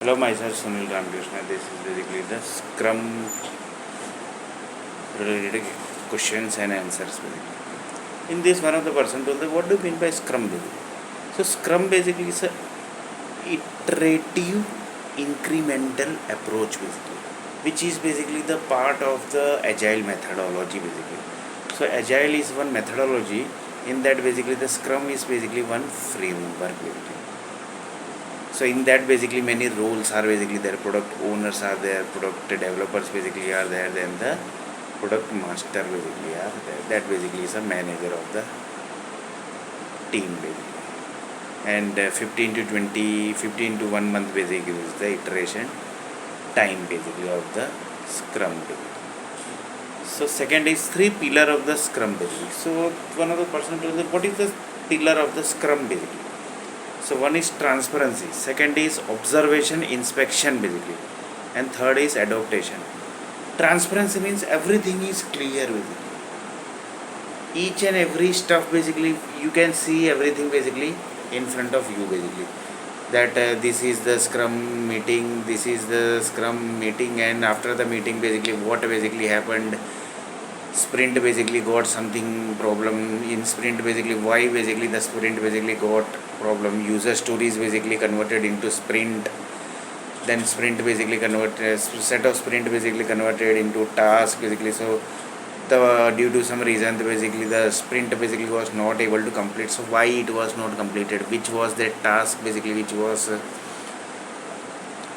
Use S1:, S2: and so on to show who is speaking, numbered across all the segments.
S1: Hello, myself Sunil Ramakrishna. This is basically the Scrum related questions and answers. Basically. In this, one of the person told that what do you mean by Scrum? Basically? So Scrum basically is a iterative incremental approach basically, which is basically the part of the agile methodology basically. So agile is one methodology. In that basically the Scrum is basically one framework basically. So in that basically many roles are basically there. Product owners are there, product developers basically are there, then the product master basically are there. That basically is a manager of the team basically. And 15 to 20, 15 to 1 month basically is the iteration time basically of the Scrum basically. So second is 3 pillar of the Scrum basically. So one of the person told me what is the pillar of the Scrum basically. So one is transparency, second is observation, inspection basically, and third is adaptation. Transparency means everything is clear basically. Each and every stuff basically you can see everything basically in front of you basically. That this is the Scrum meeting, this is the Scrum meeting, and after the meeting basically what basically happened. Sprint basically got something problem in sprint basically, why basically the sprint basically got problem, user stories basically converted into sprint, then sprint basically converted, set of sprint basically converted into task basically. So the due to some reason basically the sprint basically was not able to complete. So why it was not completed, which was that task basically which was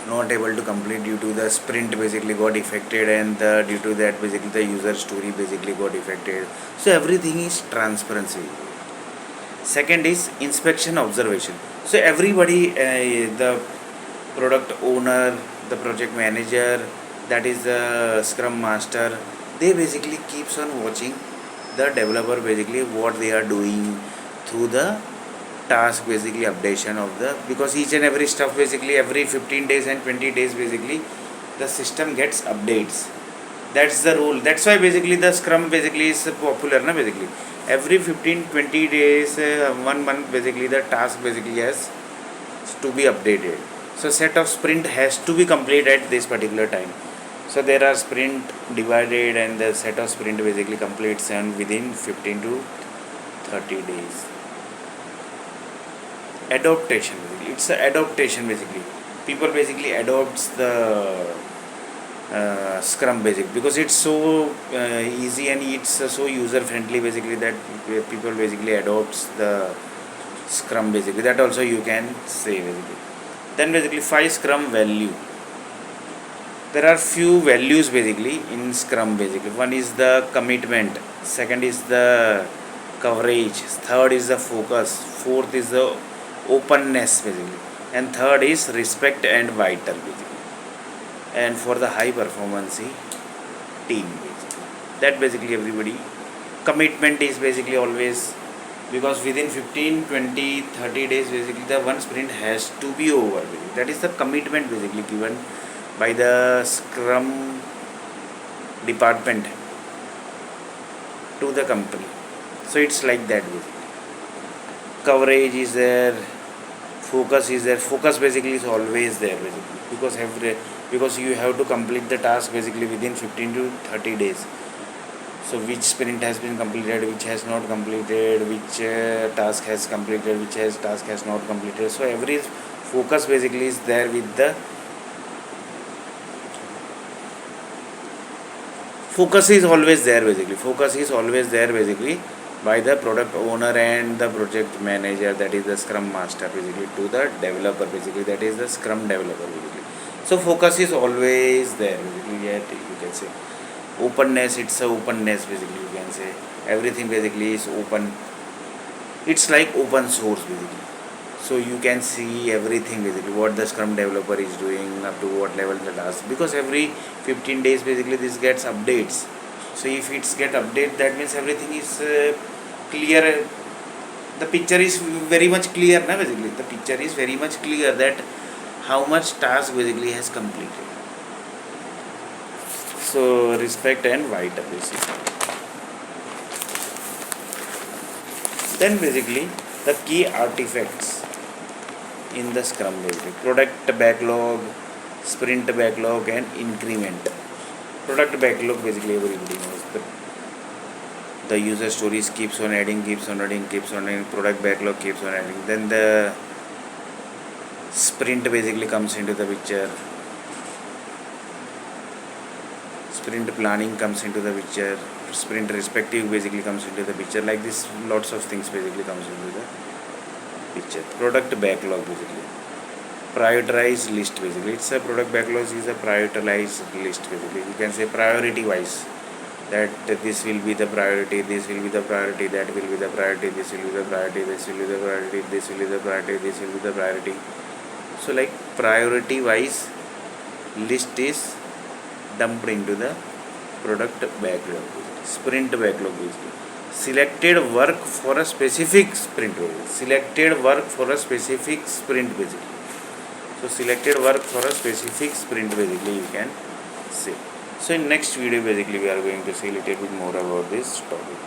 S1: not able to complete due to the sprint basically got affected, and due to that basically the user story basically got affected. So everything is transparency. Second is inspection, observation. So everybody, the product owner, the project manager, that is the Scrum master, they basically keeps on watching the developer basically what they are doing through the task basically updation of the, because each and every stuff basically every 15 days and 20 days basically the system gets updates. That's the rule. That's why basically the Scrum basically is popular na basically. Every 15-20 days, 1 month basically the task basically has to be updated. So set of sprint has to be completed at this particular time. So there are sprint divided and the set of sprint basically completes and within 15 to 30 days. Adaptation basically, it's an adaptation basically. People basically adopts the Scrum basic because it's so easy and it's so user friendly basically that people basically adopts the Scrum basically. That also you can say basically. Then basically 5 Scrum value. There are few values basically in Scrum basically. One is the commitment, second is the coverage, third is the focus, fourth is the openness basically, and third is respect and vital basically. And for the high performance team basically, that basically everybody commitment is basically always, because within 15, 20, 30 days basically the one sprint has to be over basically. That is the commitment basically given by the Scrum department to the company. So it's like that basically. Coverage is there, focus is there. Focus basically is always there basically, because you have to complete the task basically within 15 to 30 days. So which sprint has been completed, which has not completed, which task has completed, which task has not completed. So every focus basically is there with the focus is always there basically by the product owner and the project manager, that is the Scrum master basically, to the developer basically, that is the Scrum developer basically. So focus is always there basically. Yet you can say openness, it's a openness basically, you can say everything basically is open. It's like open source basically. So you can see everything basically what the Scrum developer is doing up to what level the task, because every 15 days basically this gets updates. So if it's get update, that means everything is clear. The picture is very much clear na basically. The picture is very much clear that how much task basically has completed. So respect and vital basically. Then basically the key artifacts in the Scrum basically. Product backlog, sprint backlog and increment. Product backlog basically everybody knows. The user stories keeps on adding. Product backlog keeps on adding. Then the sprint basically comes into the picture. Sprint planning comes into the picture. Sprint respective basically comes into the picture. Like this, lots of things basically comes into the picture. Product backlog basically. Prioritized list basically. It's a product backlog is a prioritized list basically. You can say priority wise. That this will be the priority, this will be the priority, that will be the priority, this will be the priority, this will be the priority, this will be the priority, this will be the priority. So like priority wise list is dumped into the product backlog. Sprint backlog basically. Selected work for a specific sprint basically. Selected work for a specific sprint basically. So selected work for a specific sprint basically you can say. So in next video basically we are going to see a little bit more about this topic.